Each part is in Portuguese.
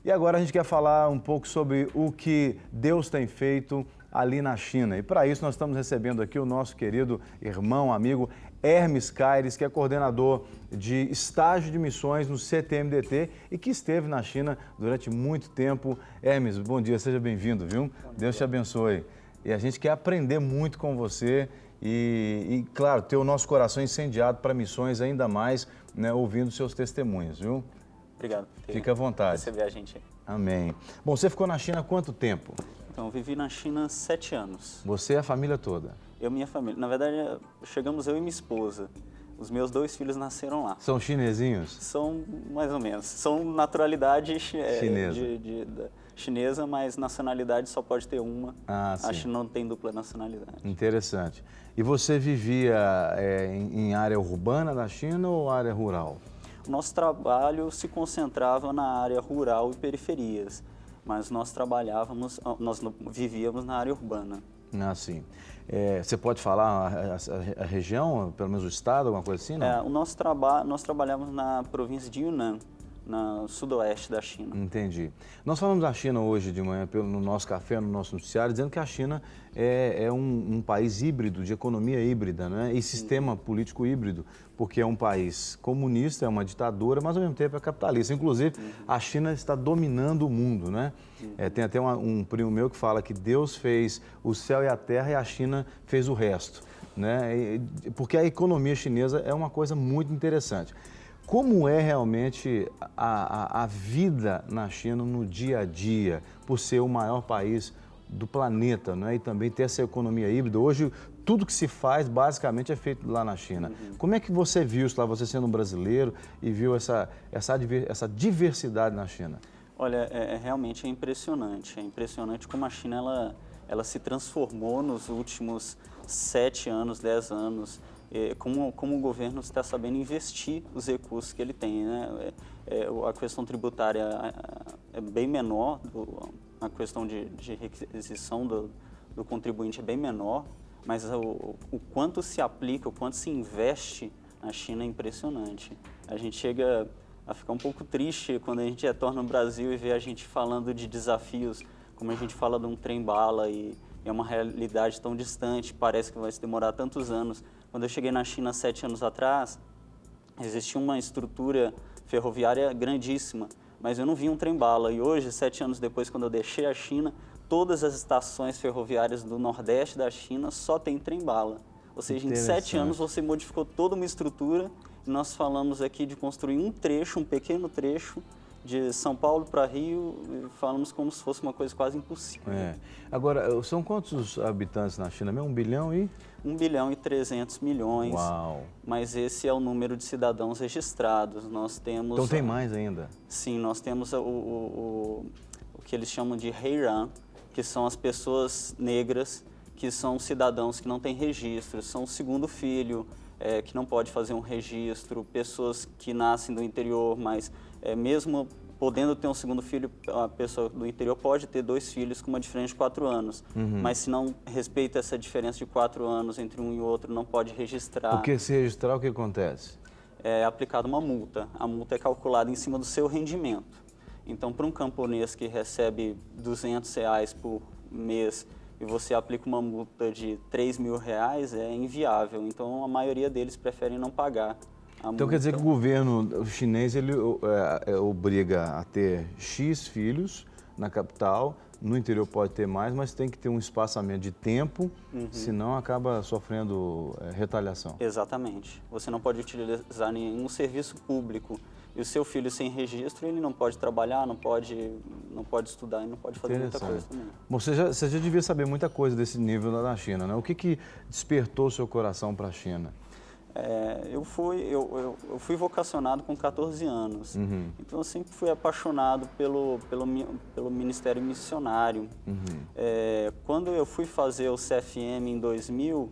E agora a gente quer falar um pouco sobre o que Deus tem feito ali na China. E para isso nós estamos recebendo aqui o nosso querido irmão, amigo Hermes Caires, que é coordenador de estágio de missões no CTMDT e que esteve na China durante muito tempo. Hermes, bom dia, seja bem-vindo, viu? Deus te abençoe. E a gente quer aprender muito com você e claro, ter o nosso coração incendiado para missões ainda mais, né, ouvindo seus testemunhos, viu? Obrigado por Fique à vontade. receber a gente. Amém. Bom, você ficou na China há quanto tempo? Então, eu vivi na China 7 anos. Você e a família toda? Eu e minha família. Na verdade, chegamos eu e minha esposa. Os meus 2 filhos nasceram lá. São chinesinhos? São mais ou menos. São naturalidade chinesa, mas nacionalidade só pode ter uma. Ah, sim. A China não tem dupla nacionalidade. Interessante. E você vivia em área urbana da China ou área rural? O nosso trabalho se concentrava na área rural e periferias, mas nós vivíamos na área urbana. Ah, sim. Você pode falar a região, pelo menos o estado, alguma coisa assim, não? Nós trabalhamos na província de Yunnan, no sudoeste da China. Entendi. Nós falamos da China hoje de manhã no nosso café, no nosso noticiário, dizendo que a China é um país híbrido, de economia híbrida, né? E sistema político híbrido, porque é um país comunista, é uma ditadura, mas ao mesmo tempo é capitalista. Inclusive, a China está dominando o mundo, né? Tem até um primo meu que fala que Deus fez o céu e a terra e a China fez o resto, né? Porque a economia chinesa é uma coisa muito interessante. Como é realmente a vida na China no dia a dia, por ser o maior país do planeta, né? E também ter essa economia híbrida? Hoje, tudo que se faz, basicamente, é feito lá na China. Como é que você viu isso lá, você sendo um brasileiro, e viu essa diversidade na China? Olha, realmente é impressionante. É impressionante como a China ela se transformou nos últimos 7 anos, 10 anos. Como o governo está sabendo investir os recursos que ele tem, né? A questão tributária é bem menor, a questão de requisição do contribuinte é bem menor, mas o quanto se aplica, o quanto se investe na China é impressionante. A gente chega a ficar um pouco triste quando a gente retorna no Brasil e vê a gente falando de desafios, como a gente fala de um trem-bala e é uma realidade tão distante, parece que vai se demorar tantos anos. Quando eu cheguei na China 7 anos atrás, existia uma estrutura ferroviária grandíssima, mas eu não vi um trem-bala. E hoje, 7 anos depois, quando eu deixei a China, todas as estações ferroviárias do Nordeste da China só tem trem-bala. Ou seja, em 7 anos você modificou toda uma estrutura e nós falamos aqui de construir um trecho, um pequeno trecho, de São Paulo para Rio, falamos como se fosse uma coisa quase impossível. Agora, são quantos habitantes na China mesmo? 1 bilhão e? 1 bilhão e 300 milhões. Uau! Mas esse é o número de cidadãos registrados. Nós temos... Então tem mais ainda? Sim, nós temos o que eles chamam de Heiran, que são as pessoas negras, que são cidadãos que não têm registro, são o segundo filho, que não pode fazer um registro, pessoas que nascem do interior, mas mesmo podendo ter um segundo filho, a pessoa do interior pode ter 2 filhos com uma diferença de 4 anos. Mas se não respeita essa diferença de 4 anos entre um e outro, não pode registrar. Porque se registrar, o que acontece? É aplicada uma multa. A multa é calculada em cima do seu rendimento. Então, para um camponês que recebe R$200 por mês e você aplica uma multa de R$3.000, é inviável. Então, a maioria deles preferem não pagar. Então quer dizer que o governo chinês ele obriga a ter X filhos na capital, no interior pode ter mais, mas tem que ter um espaçamento de tempo, senão acaba sofrendo retaliação. Exatamente. Você não pode utilizar nenhum serviço público e o seu filho sem registro, ele não pode trabalhar, não pode estudar e não pode fazer muita coisa também. Bom, você já devia saber muita coisa desse nível lá na China, né? O que despertou o seu coração para a China? Eu fui vocacionado com 14 anos, então eu sempre fui apaixonado pelo ministério missionário. Quando eu fui fazer o CFM em 2000,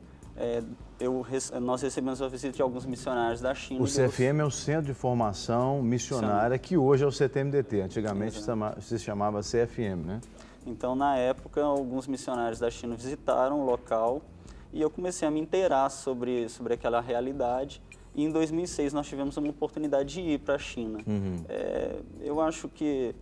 nós recebemos a visita de alguns missionários da China. O CFM é o Centro de Formação Missionária, que hoje é o CTMDT, antigamente se chamava CFM, né? Então, na época, alguns missionários da China visitaram o local e eu comecei a me inteirar sobre aquela realidade. E em 2006 nós tivemos uma oportunidade de ir para a China. Eu acho que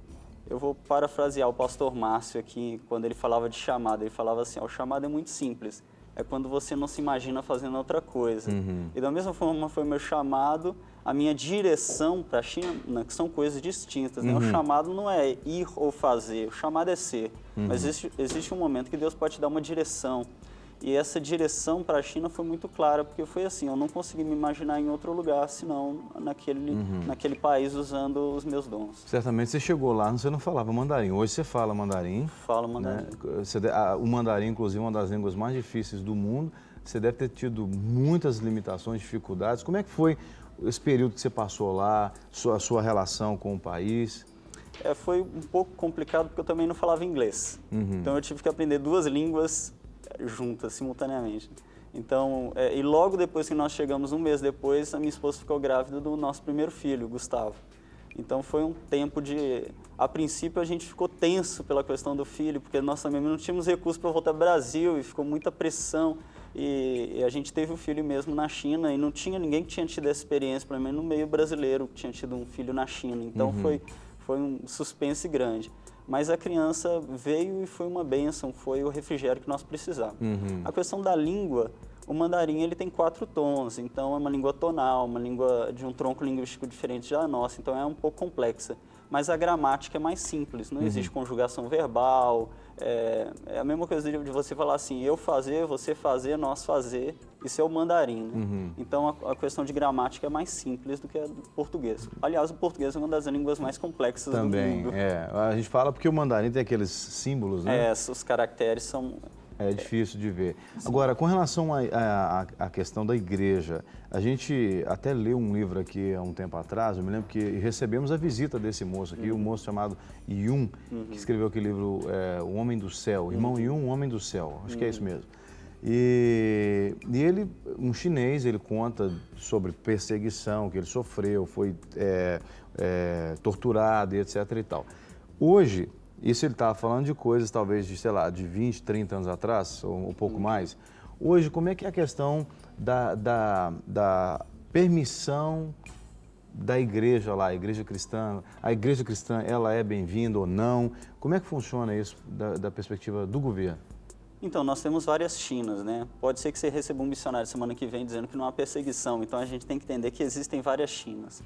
Eu vou parafrasear o pastor Márcio aqui, quando ele falava de chamado. Ele falava assim, o chamado é muito simples. É quando você não se imagina fazendo outra coisa. E da mesma forma foi o meu chamado, a minha direção para a China, que são coisas distintas. Né? O chamado não é ir ou fazer, o chamado é ser. Mas existe um momento que Deus pode te dar uma direção. E essa direção para a China foi muito clara, porque foi assim, eu não consegui me imaginar em outro lugar, senão naquele país usando os meus dons. Certamente você chegou lá, você não falava mandarim. Hoje você fala mandarim. Falo mandarim. Né? O mandarim, inclusive, é uma das línguas mais difíceis do mundo. Você deve ter tido muitas limitações, dificuldades. Como é que foi esse período que você passou lá, a sua relação com o país? Foi um pouco complicado, porque eu também não falava inglês. Então eu tive que aprender duas línguas juntas, simultaneamente. Então, e logo depois que nós chegamos, um mês depois, a minha esposa ficou grávida do nosso primeiro filho, Gustavo. Então foi um tempo de... A princípio a gente ficou tenso pela questão do filho, porque nós também não tínhamos recursos para voltar ao Brasil e ficou muita pressão. E a gente teve o filho mesmo na China e não tinha ninguém que tinha tido essa experiência, pelo menos no meio brasileiro, que tinha tido um filho na China. Então foi um suspense grande. Mas a criança veio e foi uma bênção, foi o refrigério que nós precisávamos. A questão da língua, o mandarim ele tem 4 tons, então é uma língua tonal, uma língua de um tronco linguístico diferente da nossa, então é um pouco complexa. Mas a gramática é mais simples, não existe conjugação verbal, é a mesma coisa de você falar assim, eu fazer, você fazer, nós fazer, isso é o mandarim. Né? Então a questão de gramática é mais simples do que a do português. Aliás, o português é uma das línguas mais complexas do mundo. Também, a gente fala porque o mandarim tem aqueles símbolos, né? Os caracteres são... É difícil de ver. Sim. Agora, com relação à questão da igreja, a gente até leu um livro aqui há um tempo atrás, eu me lembro que recebemos a visita desse moço aqui, um moço chamado Yun, que escreveu aquele livro O Homem do Céu, Irmão Yun, O Homem do Céu, acho que é isso mesmo. E ele, um chinês, ele conta sobre perseguição que ele sofreu, foi torturado e etc e tal. Hoje, isso ele estava falando de coisas talvez de, sei lá, de 20, 30 anos atrás, ou um pouco mais. Hoje, como é que é a questão da permissão da igreja lá, a igreja cristã? A igreja cristã, ela é bem-vinda ou não? Como é que funciona isso da perspectiva do governo? Então, nós temos várias Chinas, né? Pode ser que você receba um missionário semana que vem dizendo que não há perseguição, então a gente tem que entender que existem várias Chinas.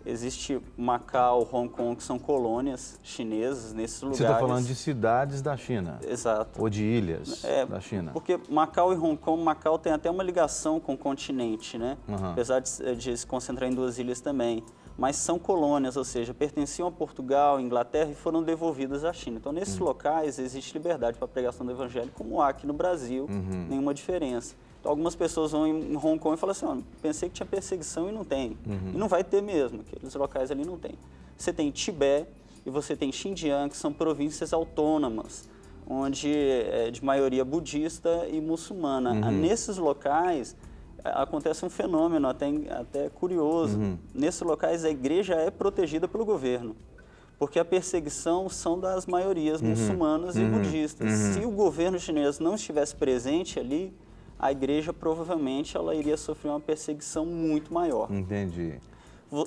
Existe Macau, Hong Kong, que são colônias chinesas nesses lugares. Você está falando de cidades da China? Exato. Ou de ilhas da China? Porque Macau e Hong Kong, Macau tem até uma ligação com o continente, né? Apesar de se concentrar em 2 ilhas também. Mas são colônias, ou seja, pertenciam a Portugal, Inglaterra e foram devolvidas à China. Então, nesses locais existe liberdade para a pregação do evangelho, como há aqui no Brasil, nenhuma diferença. Então, algumas pessoas vão em Hong Kong e falam assim, pensei que tinha perseguição e não tem. E não vai ter mesmo, aqueles locais ali não tem. Você tem Tibete e você tem Xinjiang, que são províncias autônomas, onde é de maioria budista e muçulmana. Nesses locais acontece um fenômeno até curioso. Nesses locais a igreja é protegida pelo governo, porque a perseguição são das maiorias muçulmanas e budistas. Se o governo chinês não estivesse presente ali, a igreja provavelmente ela iria sofrer uma perseguição muito maior. Entendi.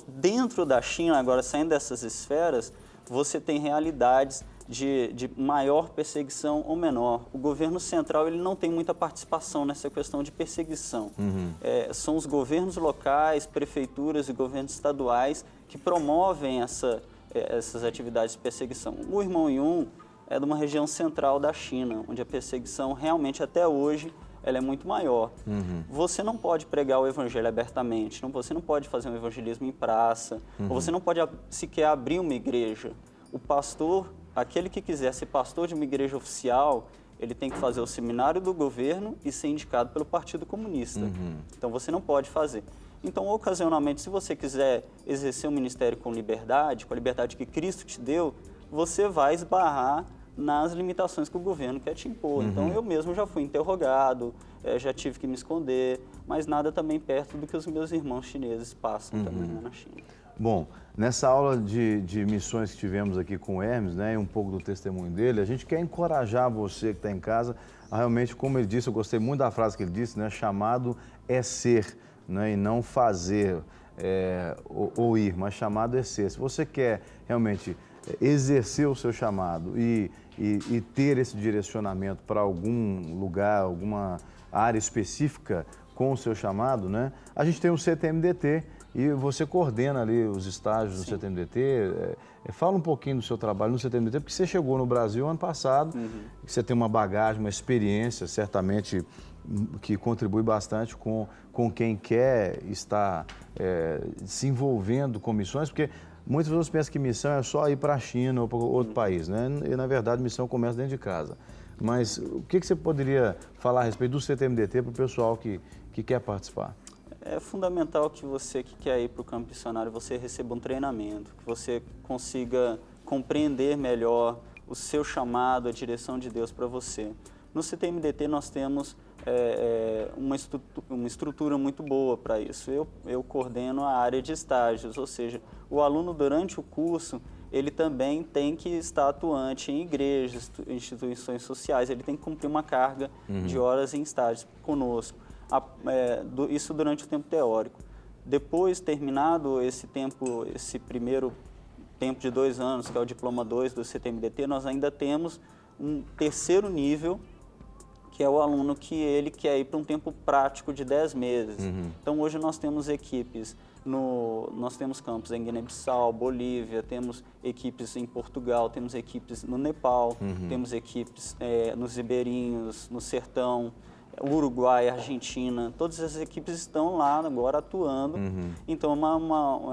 Dentro da China, agora saindo dessas esferas, você tem realidades de maior perseguição ou menor. O governo central ele não tem muita participação nessa questão de perseguição. São os governos locais, prefeituras e governos estaduais que promovem essas atividades de perseguição. O Irmão Yun é de uma região central da China, onde a perseguição realmente até hoje ela é muito maior. Você não pode pregar o evangelho abertamente, você não pode fazer um evangelismo em praça, ou você não pode sequer abrir uma igreja. O pastor, aquele que quiser ser pastor de uma igreja oficial, ele tem que fazer o seminário do governo e ser indicado pelo Partido Comunista. Então você não pode fazer. Então, ocasionalmente, se você quiser exercer um ministério com a liberdade que Cristo te deu, você vai esbarrar nas limitações que o governo quer te impor. Então, eu mesmo já fui interrogado, já tive que me esconder, mas nada também perto do que os meus irmãos chineses passam também na China. Bom, nessa aula de missões que tivemos aqui com o Hermes, né, e um pouco do testemunho dele, a gente quer encorajar você que está em casa a realmente, como ele disse, eu gostei muito da frase que ele disse, né, chamado é ser, né, e não fazer ou ir, mas chamado é ser. Se você quer realmente exercer o seu chamado e ter esse direcionamento para algum lugar, alguma área específica com o seu chamado, né? A gente tem o CTMDT e você coordena ali os estágios do CTMDT. Fala um pouquinho do seu trabalho no CTMDT, porque você chegou no Brasil ano passado, você tem uma bagagem, uma experiência, certamente, que contribui bastante com quem quer estar se envolvendo com missões, porque muitas pessoas pensam que missão é só ir para a China ou para outro país, né? E, na verdade, missão começa dentro de casa. Mas o que você poderia falar a respeito do CTMDT para o pessoal que quer participar? É fundamental que você que quer ir para o campo missionário, você receba um treinamento, que você consiga compreender melhor o seu chamado, a direção de Deus para você. No CTMDT nós temos uma estrutura muito boa para isso. Eu coordeno a área de estágios, ou seja, o aluno durante o curso, ele também tem que estar atuante em igrejas, instituições sociais, ele tem que cumprir uma carga de horas em estágios conosco. Isso durante o tempo teórico. Depois, terminado esse tempo, esse primeiro tempo de 2 anos, que é o diploma 2 do CTMDT, nós ainda temos um terceiro nível, que é o aluno que ele quer ir para um tempo prático de 10 meses. Então, hoje nós temos equipes, nós temos campos em Guiné-Bissau, Bolívia, temos equipes em Portugal, temos equipes no Nepal, temos equipes nos ribeirinhos, no sertão, Uruguai, Argentina, todas essas equipes estão lá agora atuando. Então,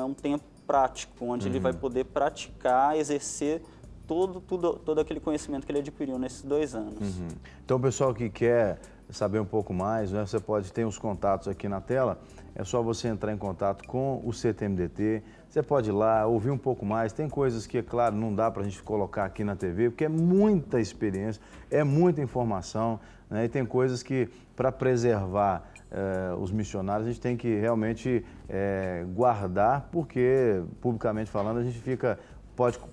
é um tempo prático, onde ele vai poder praticar, exercer todo aquele conhecimento que ele adquiriu nesses 2 anos. Então, o pessoal que quer saber um pouco mais, né, você pode ter os contatos aqui na tela, é só você entrar em contato com o CTMDT, você pode ir lá, ouvir um pouco mais, tem coisas que, é claro, não dá para a gente colocar aqui na TV, porque é muita experiência, é muita informação, né, e tem coisas que, para preservar os missionários, a gente tem que realmente guardar, porque, publicamente falando, a gente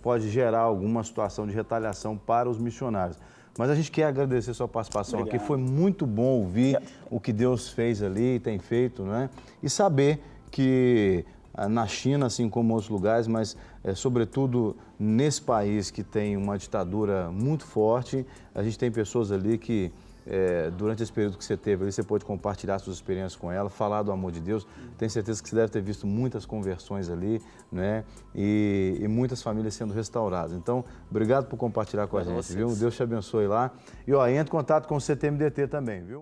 pode gerar alguma situação de retaliação para os missionários. Mas a gente quer agradecer sua participação aqui. Foi muito bom ouvir o que Deus fez ali, tem feito, né? E saber que na China, assim como em outros lugares, mas sobretudo nesse país que tem uma ditadura muito forte, a gente tem pessoas ali que durante esse período que você teve ali, você pôde compartilhar suas experiências com ela, falar do amor de Deus. Tenho certeza que você deve ter visto muitas conversões ali, né? E muitas famílias sendo restauradas. Então, obrigado por compartilhar com a gente, viu? Deus te abençoe lá. E, entre em contato com o CTMDT também, viu?